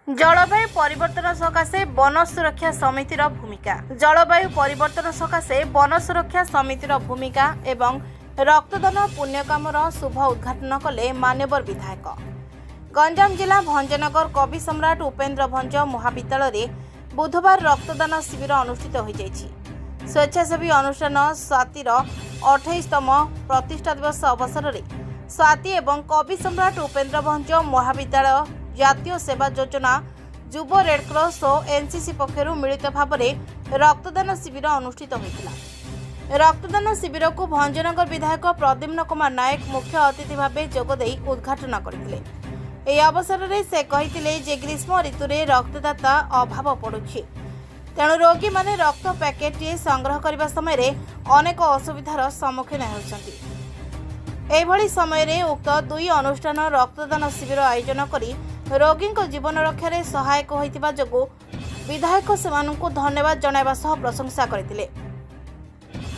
जलवायु परिवर्तन सकाशे वन सुरक्षा समितिर भूमिका। जलवायु परिवर्तन सकाशे वन सुरक्षा समितिर भूमिका एवं रक्तदान पुण्यकामर शुभ उद्घाटन कले मान्यवर विधायक। गंजाम जिला भंजनगर कवि सम्राट उपेन्द्र भंज महाविद्यालय बुधवार रक्तदान शिविर अनुष्ठित हो जाइछि। स्वेच्छासेवी अनुष्ठान स्वातिर 28तम प्रतिष्ठा दिवस अवसर में स्वाति एवं कवि सम्राट उपेन्द्र भंज महाविद्यालय जातीय सेवा योजना युव रेडक्रॉस और एनसीसी पक्षरु मिलित भाव रक्तदान शिविर अनुष्ठित होता। रक्तदान शिविर को भंजनगर विधायक प्रद्युम्न कुमार नायक मुख्य अतिथि भाव जोगदे उद्घाटन करथिले। एही अवसर में से कहिथिले जे ग्रीष्म ऋतु में रक्तदाता अभाव पड़ुछि, तेणु रोगी माने रक्त पैकेट संग्रह करने समय अनेक असुविधार सम्मुखीन होउछन्ति। एभली समय रे उक्त दुई अनुष्ठान रक्तदान शिविर आयोजन करी रोगी जीवन रक्षार सहायक होइतिबा जोगु विधायक सेमानंकु धन्यवाद जणाइबा सह प्रशंसा करथिले।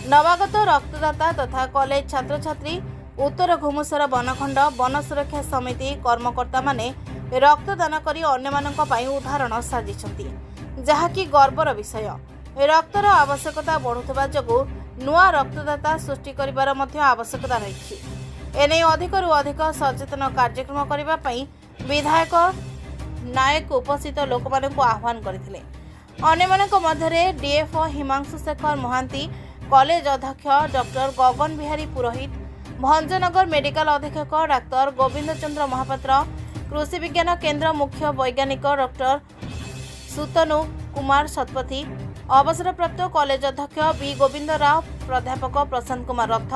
नवागत रक्तदाता तथा कॉलेज छात्र छात्री उत्तर घुमुसर वनखंड वन सुरक्षा समिति कर्मकर्ता माने रक्तदान करी अन्यमानंक पई उदाहरण साजिछन्ति, जहाँकि गर्वर विषय। रक्तर आवश्यकता बढ़ुवा जोगु नुआ रक्तदाता सृष्टि करिवार मध्य आवश्यकता रही। एने अधिकरु अधिक सचेतन कार्यक्रम करिबा पई विधायक नायक उपस्थित लोक मानक आह्वान करथिले। अन्यमानक मध्यरे डीएफओ हिमांशु शेखर महांती, कॉलेज अध्यक्ष डॉक्टर गगन बिहारी पुरोहित, भंजनगर मेडिकल अधीक्षक डाक्तर गोविंद चंद्र महापात्र, कृषि विज्ञान केन्द्र मुख्य वैज्ञानिक डॉक्टर सुतनु कुमार शतपथी, अवसरप्राप्त कॉलेज अध्यक्ष बी गोविंद राव, प्राध्यापक प्रशांत कुमार रथ,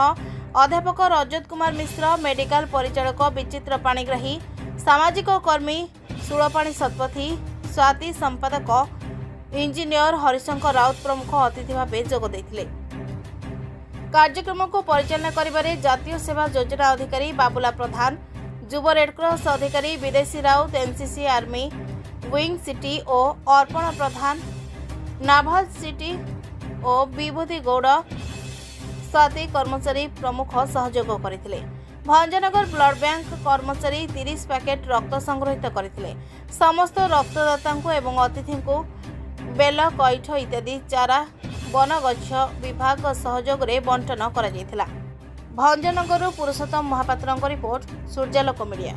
अध्यापक रजत कुमार मिश्र, मेडिकल परिचालक विचित्र पाणिग्राही, सामाजिक कर्मी सुळपाणी शतपथी, स्वाति संपादक इंजीनियर हरिशंकर राउत प्रमुख अतिथि भाव जोग देथिले। कार्यक्रम को परिचालना करिबारे जातीय सेवा योजना अधिकारी बाबुला प्रधान, युव रेडक्रॉस अधिकारी विदेशी Raut, NCC army wing city और अर्पण प्रधान, नाभाल सिटी और विभूति गौड़ स्वाति कर्मचारी प्रमुख सहयोग करथिले। भंजनगर ब्लड बैंक कर्मचारी 30 पैकेट रक्त संग्रहित करथिले। समस्त रक्तदाता एवं अतिथि को बेल कैठ इत्यादि चारा वन गछ विभाग सहयोग रे बंटन करा जायथिला। भंजनगर पुरुषोत्तम महापात्र रिपोर्ट, सूर्यालोक मीडिया।